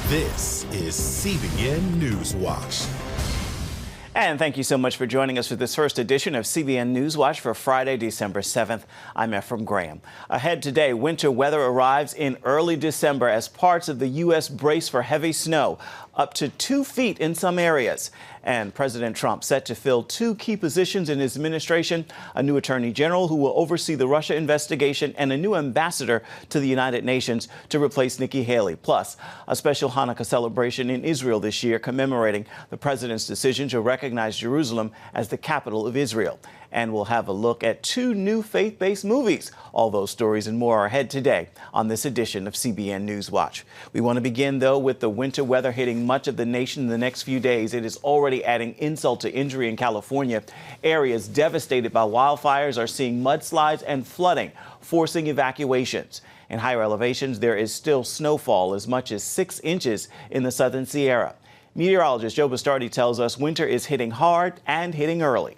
This is CBN NewsWatch. And thank you so much for joining us for this first edition of CBN NewsWatch for Friday, December 7th. I'm Ephraim Graham. Ahead today, winter weather arrives in early December as parts of the U.S. brace for heavy snow, up to 2 feet in some areas. And President Trump set to fill 2 key positions in his administration, a new attorney general who will oversee the Russia investigation and a new ambassador to the United Nations to replace Nikki Haley. Plus, a special Hanukkah celebration in Israel this year commemorating the president's decision to recognize Jerusalem as the capital of Israel. And we'll have a look at 2 new faith-based movies. All those stories and more are ahead today on this edition of CBN Newswatch. We want to begin, though, with the winter weather hitting much of the nation in the next few days. It is already adding insult to injury in California. Areas devastated by wildfires are seeing mudslides and flooding, forcing evacuations. In higher elevations, there is still snowfall as much as 6 inches in the southern Sierra. Meteorologist Joe Bastardi tells us winter is hitting hard and hitting early.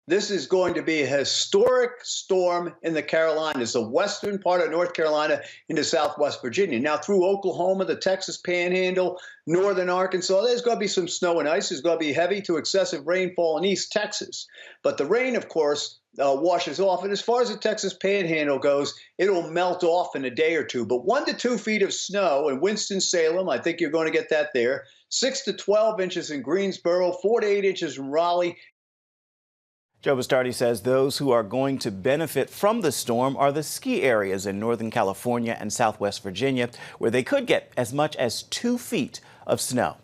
This is going to be a historic storm in the Carolinas, the western part of North Carolina into southwest Virginia. Now through Oklahoma, the Texas Panhandle, northern Arkansas, there's going to be some snow and ice. There's going to be heavy to excessive rainfall in East Texas. But the rain, of course, washes off. And as far as the Texas Panhandle goes, it'll melt off in a day or two. But 1 to 2 feet of snow in Winston-Salem, I think you're going to get that there. 6 to 12 inches in Greensboro, 4 to 8 inches in Raleigh. Joe Bastardi says those who are going to benefit from the storm are the ski areas in Northern California and Southwest Virginia, where they could get as much as 2 feet of snow.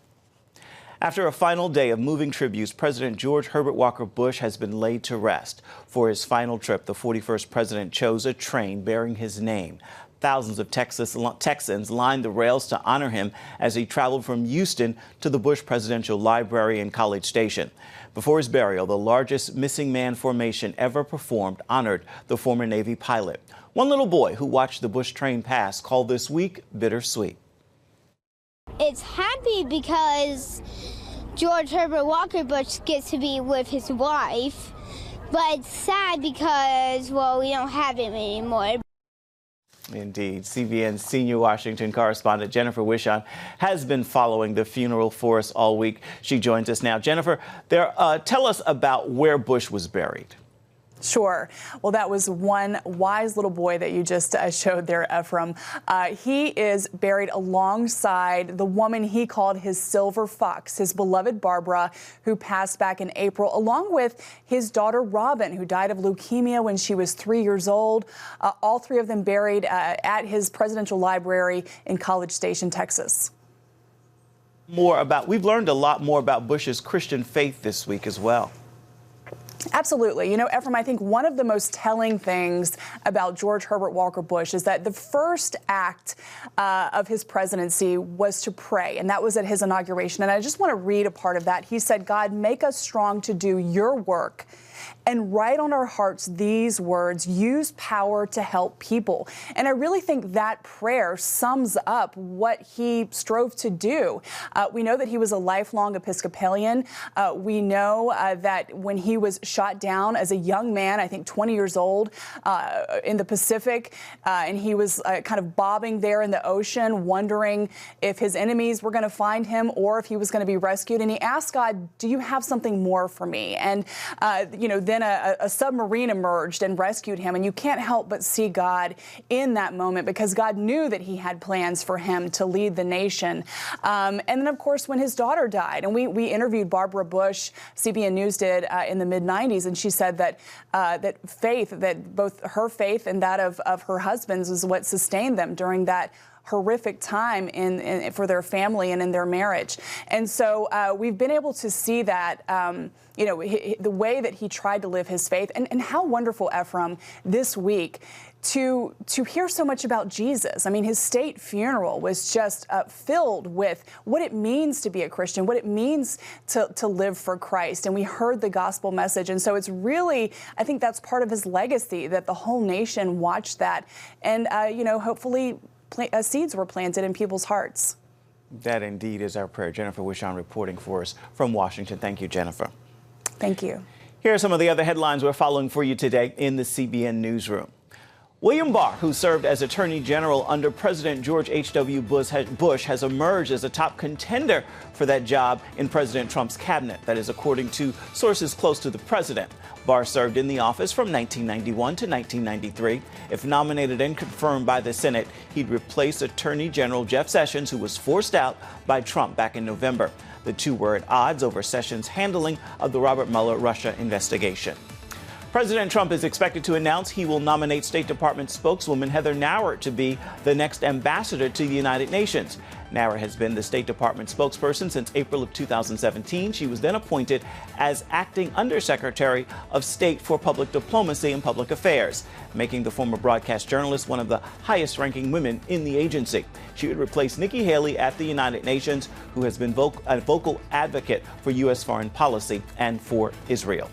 After a final day of moving tributes, President George Herbert Walker Bush has been laid to rest. For his final trip, the 41st president chose a train bearing his name. Thousands of Texans lined the rails to honor him as he traveled from Houston to the Bush Presidential Library in College Station. Before his burial, the largest missing man formation ever performed honored the former Navy pilot. One little boy who watched the Bush train pass called this week bittersweet. It's happy because George Herbert Walker Bush gets to be with his wife, but it's sad because, well, we don't have him anymore. Indeed. CBN's senior Washington correspondent Jennifer Wishon has been following the funeral for us all week. She joins us now. Jennifer, tell us about where Bush was buried. Sure. Well, that was one wise little boy that you just showed there, Ephraim. He is buried alongside the woman he called his silver fox, his beloved Barbara, who passed back in April, along with his daughter Robin, who died of leukemia when she was 3 years old. All 3 of them buried at his presidential library in College Station, Texas. We've learned a lot more about Bush's Christian faith this week as well. Absolutely. You know, Ephraim, I think one of the most telling things about George Herbert Walker Bush is that the first act of his presidency was to pray, and that was at his inauguration. And I just want to read a part of that. He said, "God, make us strong to do your work and write on our hearts these words, use power to help people." And I really think that prayer sums up what he strove to do. We know that he was a lifelong Episcopalian. We know that when he was shot down as a young man, I think 20 years old, in the Pacific, and he was kind of bobbing there in the ocean, wondering if his enemies were going to find him or if he was going to be rescued. And he asked God, "Do you have something more for me?" And, then a submarine emerged and rescued him. And you can't help but see God in that moment because God knew that he had plans for him to lead the nation. And then, of course, when his daughter died, and we interviewed Barbara Bush, CBN News did, in the mid-90s, and she said that that both her faith and that of her husband's was what sustained them during that horrific time for their family and in their marriage. And so we've been able to see that, the way that he tried to live his faith. And how wonderful, Ephraim, this week to hear so much about Jesus. I mean, his state funeral was just filled with what it means to be a Christian, what it means to live for Christ. And we heard the gospel message. And so it's really, I think that's part of his legacy, that the whole nation watched that. And, hopefully seeds were planted in people's hearts. That indeed is our prayer. Jennifer Wishon reporting for us from Washington. Thank you, Jennifer. Thank you. Here are some of the other headlines we're following for you today in the CBN newsroom. William Barr, who served as Attorney General under President George H.W. Bush, has emerged as a top contender for that job in President Trump's cabinet. That is according to sources close to the president. Barr served in the office from 1991 to 1993. If nominated and confirmed by the Senate, he'd replace Attorney General Jeff Sessions, who was forced out by Trump back in November. The two were at odds over Sessions' handling of the Robert Mueller Russia investigation. President Trump is expected to announce he will nominate State Department spokeswoman Heather Nauert to be the next ambassador to the United Nations. Nauert has been the State Department spokesperson since April of 2017. She was then appointed as acting Undersecretary of State for Public Diplomacy and Public Affairs, making the former broadcast journalist one of the highest-ranking women in the agency. She would replace Nikki Haley at the United Nations, who has been a vocal advocate for U.S. foreign policy and for Israel.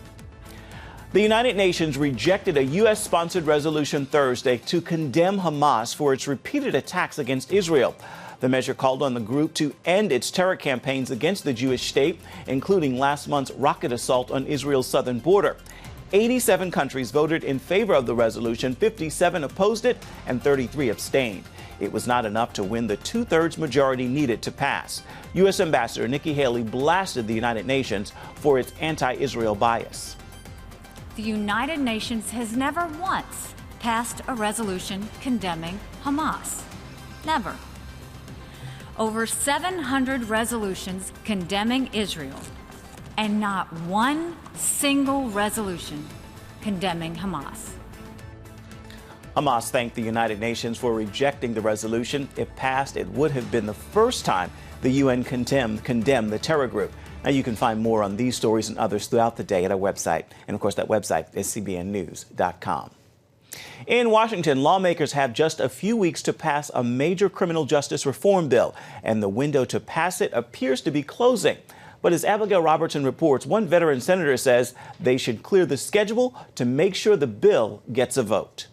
The United Nations rejected a U.S.-sponsored resolution Thursday to condemn Hamas for its repeated attacks against Israel. The measure called on the group to end its terror campaigns against the Jewish state, including last month's rocket assault on Israel's southern border. 87 countries voted in favor of the resolution, 57 opposed it, and 33 abstained. It was not enough to win the two-thirds majority needed to pass. U.S. Ambassador Nikki Haley blasted the United Nations for its anti-Israel bias. The United Nations has never once passed a resolution condemning Hamas. Never. Over 700 resolutions condemning Israel, and not one single resolution condemning Hamas. Hamas thanked the United Nations for rejecting the resolution. If passed, it would have been the first time the UN condemned the terror group. Now, you can find more on these stories and others throughout the day at our website. And, of course, that website is cbnnews.com. In Washington, lawmakers have just a few weeks to pass a major criminal justice reform bill, and the window to pass it appears to be closing. But as Abigail Robertson reports, one veteran senator says they should clear the schedule to make sure the bill gets a vote.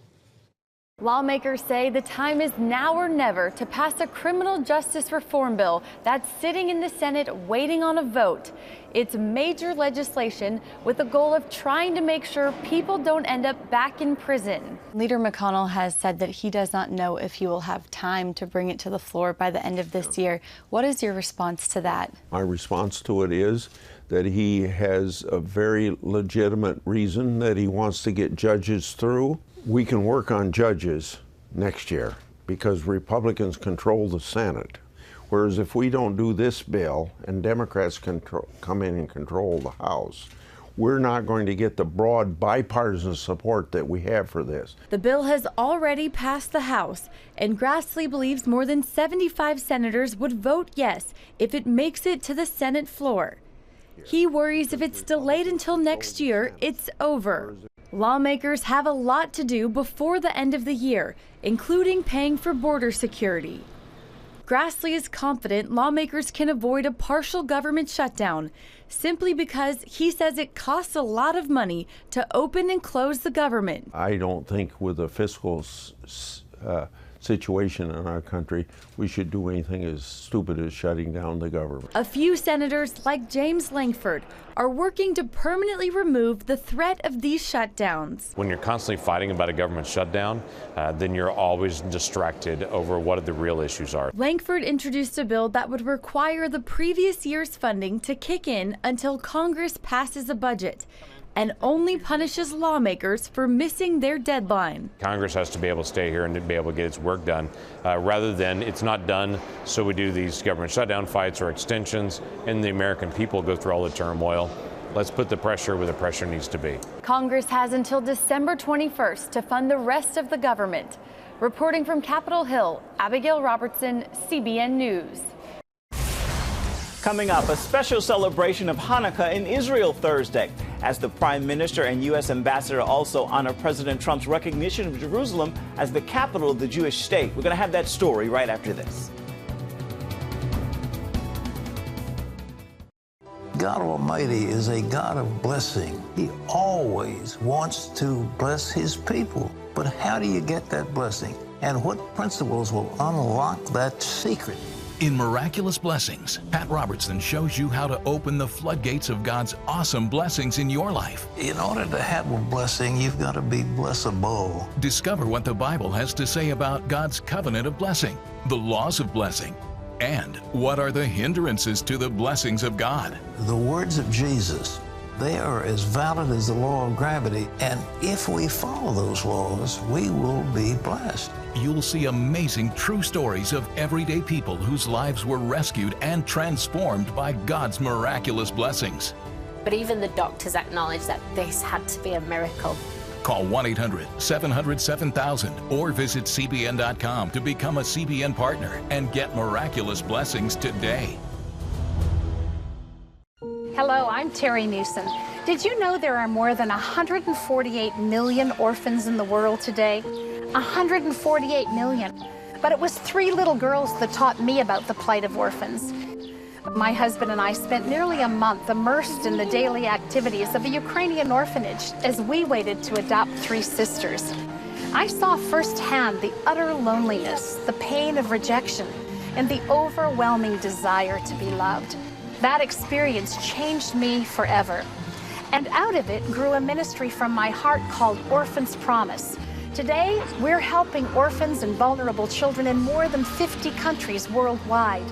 Lawmakers say the time is now or never to pass a criminal justice reform bill that's sitting in the Senate waiting on a vote. It's major legislation with the goal of trying to make sure people don't end up back in prison. Leader McConnell has said that he does not know if he will have time to bring it to the floor by the end of this year. What is your response to that? My response to it is that he has a very legitimate reason that he wants to get judges through. We can work on judges next year because Republicans control the Senate. Whereas if we don't do this bill and Democrats come in and control the House, we're not going to get the broad bipartisan support that we have for this. The bill has already passed the House, and Grassley believes more than 75 senators would vote yes if it makes it to the Senate floor. He worries if it's delayed until next year, it's over. Lawmakers have a lot to do before the end of the year, including paying for border security. Grassley is confident lawmakers can avoid a partial government shutdown simply because he says it costs a lot of money to open and close the government. I don't think with a fiscal situation in our country, we should do anything as stupid as shutting down the government. A few senators, like James Lankford, are working to permanently remove the threat of these shutdowns. When you're constantly fighting about a government shutdown, then you're always distracted over what the real issues are. Lankford introduced a bill that would require the previous year's funding to kick in until Congress passes a budget, and only punishes lawmakers for missing their deadline. Congress has to be able to stay here and to be able to get its work done, rather than it's not done, so we do these government shutdown fights or extensions, and the American people go through all the turmoil. Let's put the pressure where the pressure needs to be. Congress has until December 21st to fund the rest of the government. Reporting from Capitol Hill, Abigail Robertson, CBN News. Coming up, a special celebration of Hanukkah in Israel Thursday, as the Prime Minister and U.S. Ambassador also honor President Trump's recognition of Jerusalem as the capital of the Jewish state. We're going to have that story right after this. God Almighty is a God of blessing. He always wants to bless his people. But how do you get that blessing? And what principles will unlock that secret? In Miraculous Blessings, Pat Robertson shows you how to open the floodgates of God's awesome blessings in your life. In order to have a blessing, you've got to be blessable. Discover what the Bible has to say about God's covenant of blessing, the laws of blessing, and what are the hindrances to the blessings of God. The words of Jesus, they are as valid as the law of gravity, and if we follow those laws, we will be blessed. You'll see amazing true stories of everyday people whose lives were rescued and transformed by God's miraculous blessings. But even the doctors acknowledged that this had to be a miracle. Call 1-800-700-7000 or visit CBN.com to become a CBN partner and get miraculous blessings today. Hello, I'm Terry Newsom. Did you know there are more than 148 million orphans in the world today? 148 million. But it was 3 little girls that taught me about the plight of orphans. My husband and I spent nearly a month immersed in the daily activities of a Ukrainian orphanage as we waited to adopt 3 sisters. I saw firsthand the utter loneliness, the pain of rejection, and the overwhelming desire to be loved. That experience changed me forever. And out of it grew a ministry from my heart called Orphans Promise. Today, we're helping orphans and vulnerable children in more than 50 countries worldwide.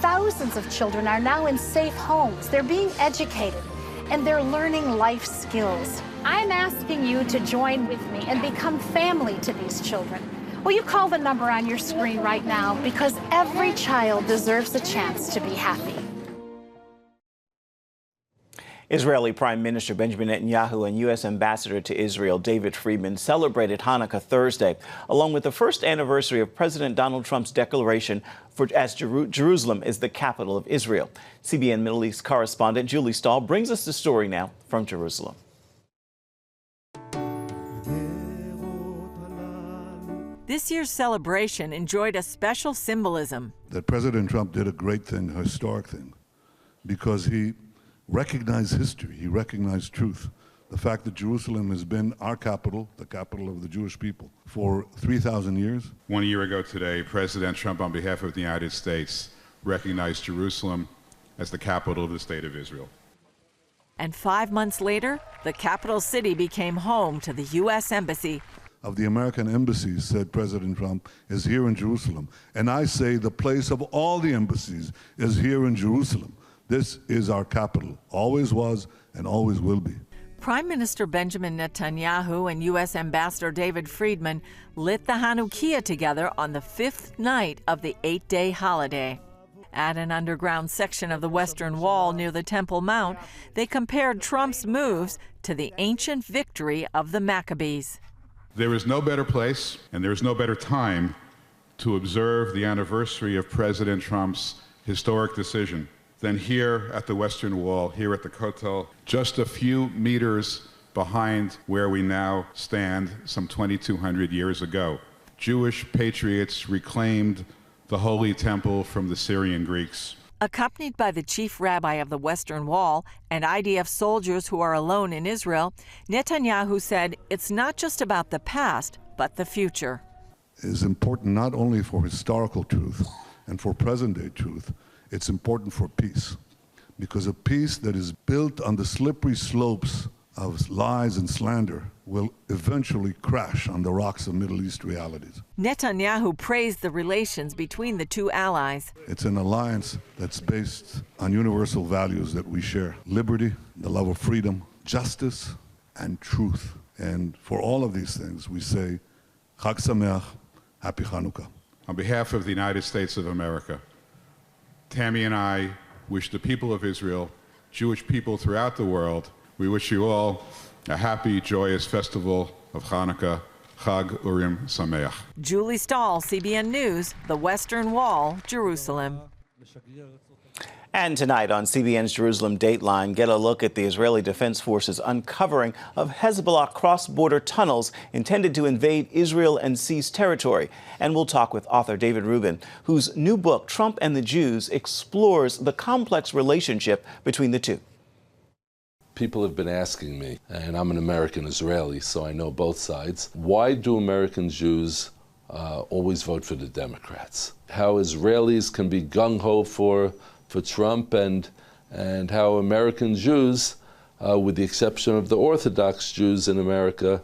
Thousands of children are now in safe homes. They're being educated, and they're learning life skills. I'm asking you to join with me and become family to these children. Will you call the number on your screen right now? Because every child deserves a chance to be happy. Israeli Prime Minister Benjamin Netanyahu and U.S. Ambassador to Israel David Friedman celebrated Hanukkah Thursday, along with the first anniversary of President Donald Trump's declaration as Jerusalem is the capital of Israel. CBN Middle East correspondent Julie Stahl brings us the story now from Jerusalem. This year's celebration enjoyed a special symbolism. That President Trump did a great thing, a historic thing, because he recognized history, he recognized truth. The fact that Jerusalem has been our capital, the capital of the Jewish people, for 3,000 years. 1 year ago today, President Trump, on behalf of the United States, recognized Jerusalem as the capital of the state of Israel. And 5 months later, the capital city became home to the U.S. Embassy. Of the American embassies, said President Trump, is here in Jerusalem. And I say the place of all the embassies is here in Jerusalem. This is our capital, always was and always will be. Prime Minister Benjamin Netanyahu and U.S. Ambassador David Friedman lit the Hanukkah together on the 5th night of the 8-day holiday. At an underground section of the Western Wall near the Temple Mount, they compared Trump's moves to the ancient victory of the Maccabees. There is no better place and there is no better time to observe the anniversary of President Trump's historic decision than here at the Western Wall, here at the Kotel, just a few meters behind where we now stand some 2,200 years ago. Jewish patriots reclaimed the Holy Temple from the Syrian Greeks. Accompanied by the chief rabbi of the Western Wall and IDF soldiers who are alone in Israel, Netanyahu said it's not just about the past, but the future. It is important not only for historical truth and for present-day truth, it's important for peace, because a peace that is built on the slippery slopes of lies and slander will eventually crash on the rocks of Middle East realities. Netanyahu praised the relations between the two allies. It's an alliance that's based on universal values that we share: liberty, the love of freedom, justice, and truth. And for all of these things, we say, Chag Sameach, Happy Hanukkah. On behalf of the United States of America, Tammy and I wish the people of Israel, Jewish people throughout the world, we wish you all a happy, joyous festival of Hanukkah, Chag Urim Sameach. Julie Stahl, CBN News, the Western Wall, Jerusalem. And tonight on CBN's Jerusalem Dateline, get a look at the Israeli Defense Forces uncovering of Hezbollah cross-border tunnels intended to invade Israel and seize territory. And we'll talk with author David Rubin, whose new book, Trump and the Jews, explores the complex relationship between the two. People have been asking me, and I'm an American Israeli, so I know both sides, why do American Jews always vote for the Democrats. How Israelis can be gung-ho for Trump, and how American Jews, with the exception of the Orthodox Jews in America,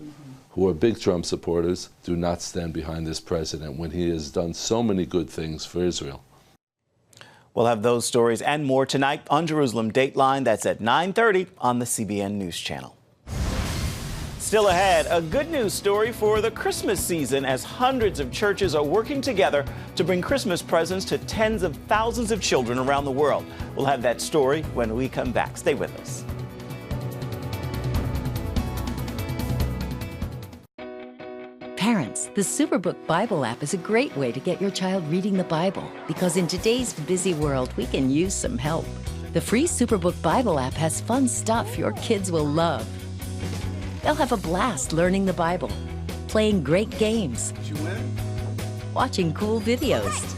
who are big Trump supporters, do not stand behind this president when he has done so many good things for Israel. We'll have those stories and more tonight on Jerusalem Dateline. That's at 9:30 on the CBN News Channel. Still ahead, a good news story for the Christmas season as hundreds of churches are working together to bring Christmas presents to tens of thousands of children around the world. We'll have that story when we come back. Stay with us. Parents, the Superbook Bible app is a great way to get your child reading the Bible, because in today's busy world, we can use some help. The free Superbook Bible app has fun stuff your kids will love. They'll have a blast learning the Bible, playing great games, watching cool videos,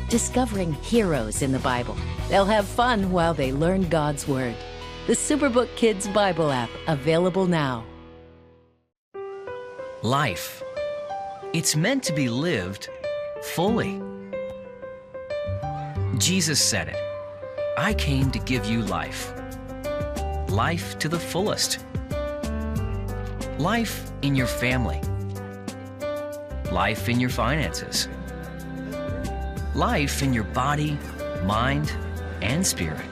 discovering heroes in the Bible. They'll have fun while they learn God's Word. The Superbook Kids Bible app, available now. Life. It's meant to be lived fully. Jesus said it. I came to give you life. Life to the fullest. Life in your family. Life in your finances. Life in your body, mind, and spirit.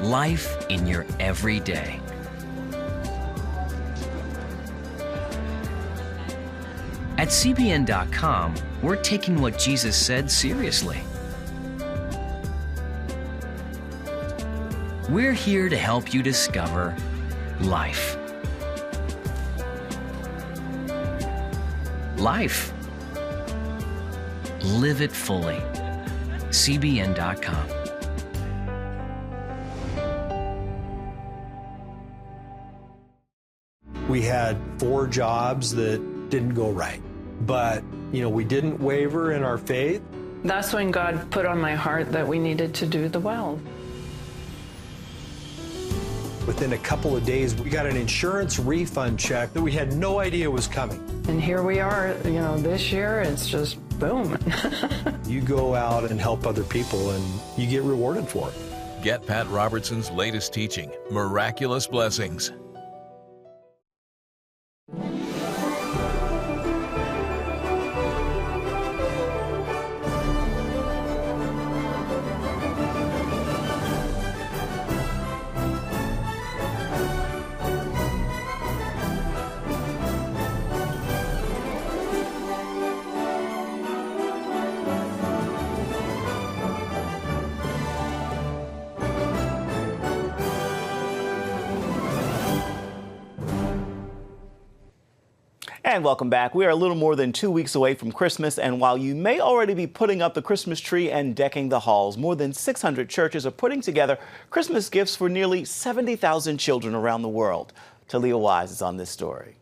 Life in your everyday. At CBN.com, we're taking what Jesus said seriously. We're here to help you discover life. Life. Live it fully. CBN.com. We had 4 jobs that didn't go right. But, we didn't waver in our faith. That's when God put on my heart that we needed to do the well. Within a couple of days, we got an insurance refund check that we had no idea was coming. And here we are, this year, it's just boom. You go out and help other people, and you get rewarded for it. Get Pat Robertson's latest teaching, Miraculous Blessings. And welcome back. We are a little more than 2 weeks away from Christmas, and while you may already be putting up the Christmas tree and decking the halls, more than 600 churches are putting together Christmas gifts for nearly 70,000 children around the world. Talia Wise is on this story.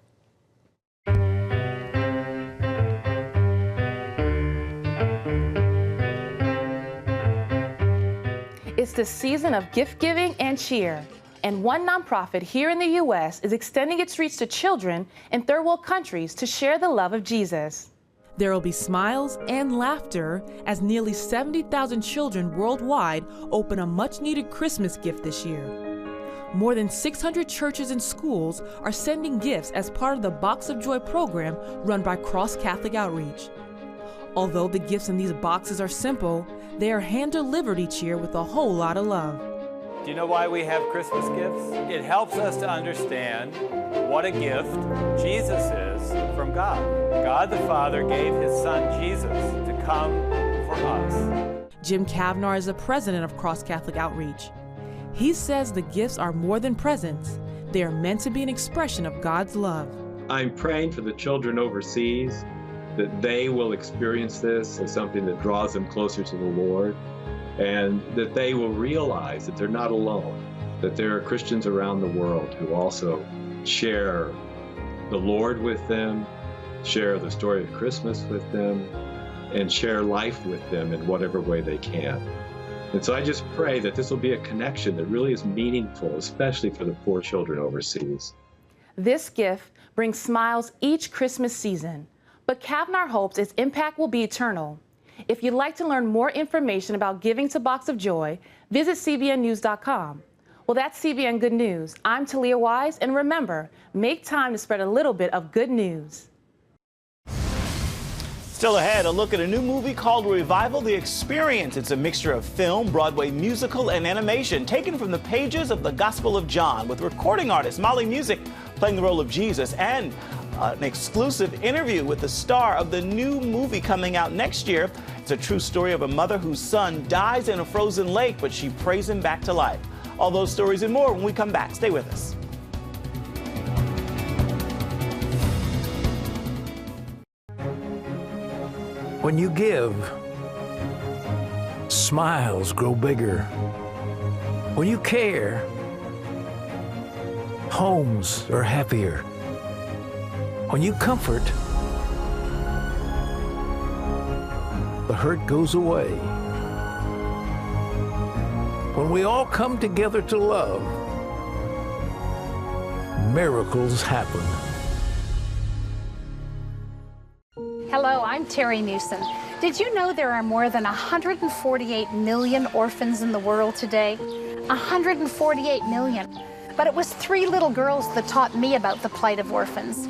It's the season of gift giving and cheer. And one nonprofit here in the U.S. is extending its reach to children in third world countries to share the love of Jesus. There will be smiles and laughter as nearly 70,000 children worldwide open a much-needed Christmas gift this year. More than 600 churches and schools are sending gifts as part of the Box of Joy program run by Cross Catholic Outreach. Although the gifts in these boxes are simple, they are hand-delivered each year with a whole lot of love. Do you know why we have Christmas gifts? It helps us to understand what a gift Jesus is from God. God the Father gave his son Jesus to come for us. Jim Kavnar is the president of Cross Catholic Outreach. He says the gifts are more than presents. They are meant to be an expression of God's love. I'm praying for the children overseas that they will experience this as something that draws them closer to the Lord, and that they will realize that they're not alone, that there are Christians around the world who also share the Lord with them, share the story of Christmas with them, and share life with them in whatever way they can. And so I just pray that this will be a connection that really is meaningful, especially for the poor children overseas. This gift brings smiles each Christmas season. But Kavnar hopes its impact will be eternal. If you'd like to learn more information about giving to Box of Joy, visit cbnnews.com. Well, that's CBN Good News. I'm Talia Wise, and remember, make time to spread a little bit of good news. Still ahead, a look at a new movie called Revival the Experience. It's a mixture of film, Broadway musical, and animation taken from the pages of the Gospel of John, with recording artist Molly Music playing the role of Jesus, and an exclusive interview with the star of the new movie coming out next year. It's a true story of a mother whose son dies in a frozen lake, but she prays him back to life. All those stories and more when we come back. Stay with us. When you give, smiles grow bigger. When you care, homes are happier. When you comfort, the hurt goes away. When we all come together to love, miracles happen. Hello, I'm Terry Newsom. Did you know there are more than 148 million orphans in the world today? 148 million. But it was 3 little girls that taught me about the plight of orphans.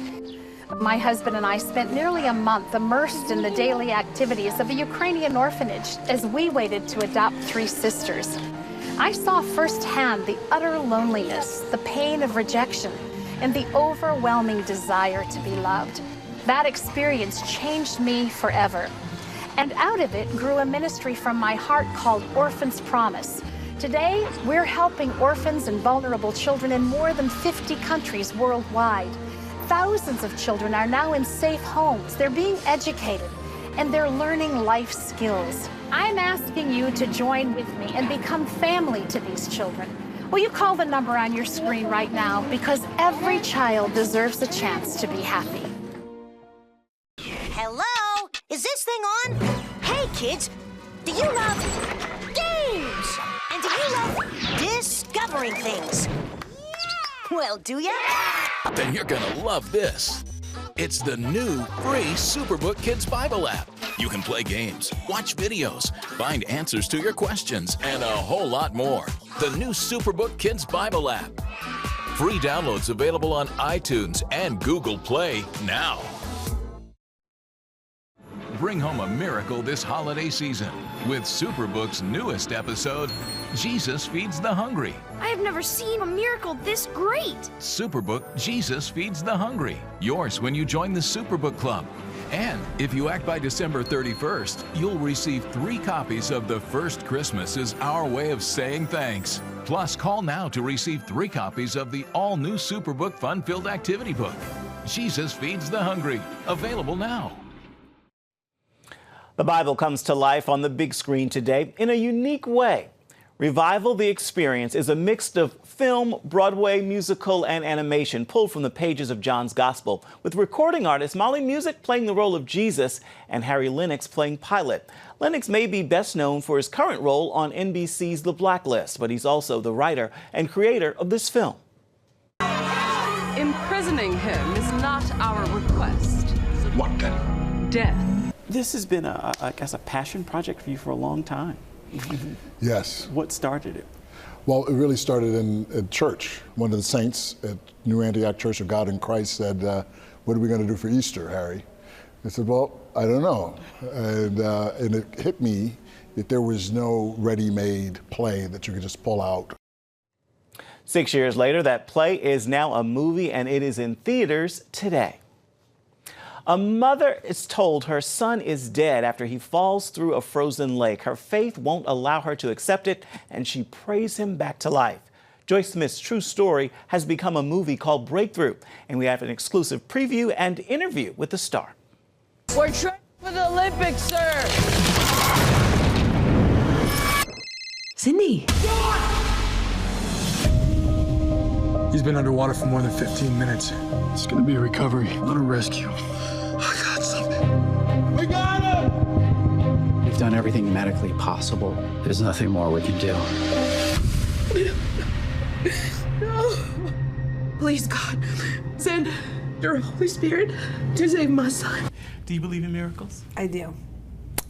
My husband and I spent nearly a month immersed in the daily activities of a Ukrainian orphanage as we waited to adopt 3 sisters. I saw firsthand the utter loneliness, the pain of rejection, and the overwhelming desire to be loved. That experience changed me forever. And out of it grew a ministry from my heart called Orphans Promise. Today, we're helping orphans and vulnerable children in more than 50 countries worldwide. Thousands of children are now in safe homes. They're being educated, and they're learning life skills. I'm asking you to join with me and become family to these children. Will you call the number on your screen right now? Because every child deserves a chance to be happy. Hello? Is this thing on? Hey, kids, do you love games? And do you love discovering things? Well, do ya? Then you're gonna love this. It's the new free Superbook Kids Bible app. You can play games, watch videos, find answers to your questions, and a whole lot more. The new Superbook Kids Bible app. Free downloads available on iTunes and Google Play now. Bring home a miracle this holiday season with Superbook's newest episode, Jesus Feeds the Hungry. I have never seen a miracle this great. Superbook Jesus Feeds the Hungry. Yours when you join the Superbook Club. And if you act by December 31st, you'll receive 3 copies of The First Christmas is Our Way of Saying Thanks. Plus, call now to receive 3 copies of the all-new Superbook Fun-Filled Activity Book, Jesus Feeds the Hungry. Available now. The Bible comes to life on the big screen today in a unique way. Revival the Experience is a mix of film, Broadway, musical, and animation pulled from the pages of John's Gospel, with recording artist Molly Music playing the role of Jesus and Harry Lennox playing Pilate. Lennox may be best known for his current role on NBC's The Blacklist, but he's also the writer and creator of this film. Imprisoning him is not our request. What then? Death. This has been, I guess, a passion project for you for a long time. Yes. What started it? Well, it really started in church. One of the saints at New Antioch Church of God in Christ said, what are we going to do for Easter, Harry? I said, well, I don't know. And it hit me that there was no ready-made play that you could just pull out. 6 years later, that play is now a movie, and it is in theaters today. A mother is told her son is dead after he falls through a frozen lake. Her faith won't allow her to accept it, and she prays him back to life. Joyce Smith's true story has become a movie called Breakthrough, and we have an exclusive preview and interview with the star. We're training for the Olympics, sir. Cindy. He's been underwater for more than 15 minutes. It's gonna be a recovery, not a rescue. I got something. We got him! We've done everything medically possible. There's nothing more we can do. No. Please, God, send your Holy Spirit to save my son. Do you believe in miracles? I do.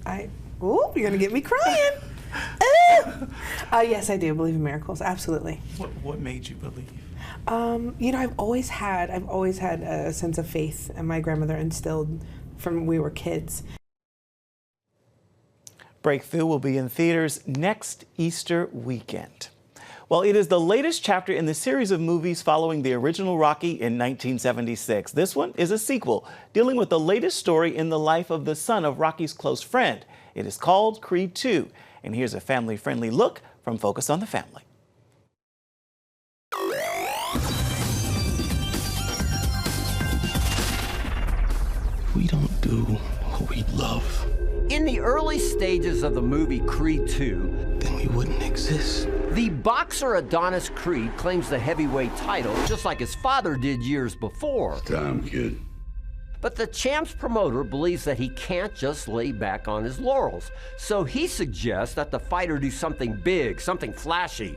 You're gonna get me crying. Yes, I do believe in miracles. Absolutely. What made you believe? I've always had a sense of faith, and my grandmother instilled from we were kids. Breakthrough will be in theaters next Easter weekend. Well, it is the latest chapter in the series of movies following the original Rocky in 1976. This one is a sequel dealing with the latest story in the life of the son of Rocky's close friend. It is called Creed 2. And here's a family-friendly look from Focus on the Family. We don't do what we love. In the early stages of the movie Creed 2, then we wouldn't exist. The boxer Adonis Creed claims the heavyweight title just like his father did years before. Time, kid. But the champ's promoter believes that he can't just lay back on his laurels. So he suggests that the fighter do something big, something flashy.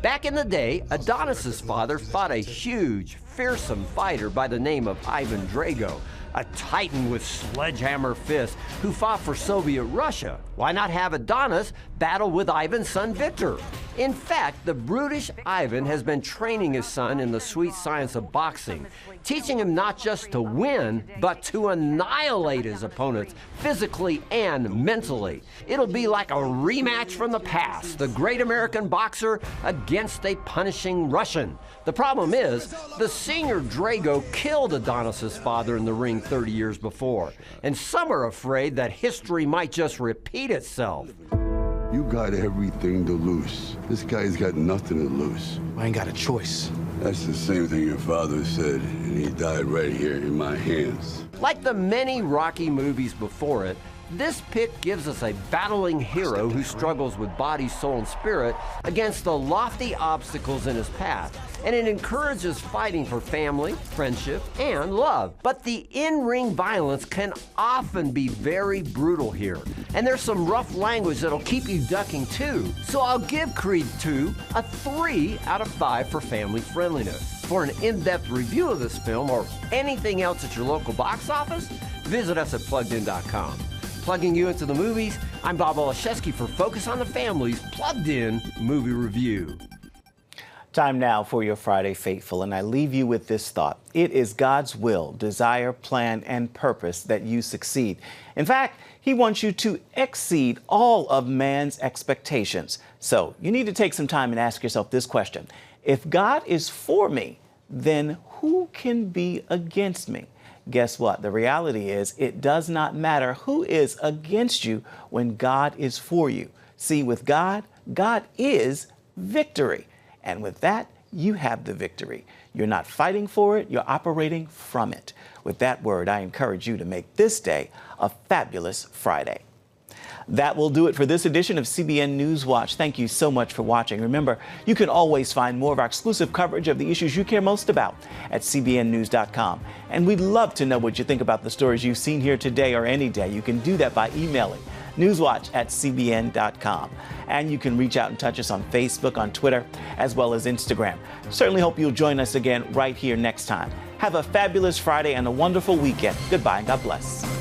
Back in the day, Adonis's father fought a huge, fearsome fighter by the name of Ivan Drago, a titan with sledgehammer fists who fought for Soviet Russia. Why not have Adonis battle with Ivan's son Victor? In fact, the brutish Ivan has been training his son in the sweet science of boxing, teaching him not just to win, but to annihilate his opponents physically and mentally. It'll be like a rematch from the past, the great American boxer against a punishing Russian. The problem is, the senior Drago killed Adonis's father in the ring 30 years before, and some are afraid that history might just repeat itself. You got everything to lose. This guy's got nothing to lose. I ain't got a choice. That's the same thing your father said, and he died right here in my hands. Like the many Rocky movies before it, this pick gives us a battling hero who struggles with body, soul, and spirit against the lofty obstacles in his path. And it encourages fighting for family, friendship, and love. But the in-ring violence can often be very brutal here. And there's some rough language that'll keep you ducking too. So I'll give Creed 2 a 3 out of 5 for family friendliness. For an in-depth review of this film or anything else at your local box office, visit us at PluggedIn.com. Plugging you into the movies, I'm Bob Olszewski for Focus on the Family's Plugged In Movie Review. Time now for your Friday Faithful, and I leave you with this thought. It is God's will, desire, plan, and purpose that you succeed. In fact, He wants you to exceed all of man's expectations. So you need to take some time and ask yourself this question. If God is for me, then who can be against me? Guess what? The reality is it does not matter who is against you when God is for you. See, with God, God is victory. And with that, you have the victory. You're not fighting for it, you're operating from it. With that word, I encourage you to make this day a fabulous Friday. That will do it for this edition of CBN NewsWatch. Thank you so much for watching. Remember, you can always find more of our exclusive coverage of the issues you care most about at cbnnews.com. And we'd love to know what you think about the stories you've seen here today or any day. You can do that by emailing newswatch@cbn.com. And you can reach out and touch us on Facebook, on Twitter, as well as Instagram. Certainly hope you'll join us again right here next time. Have a fabulous Friday and a wonderful weekend. Goodbye and God bless.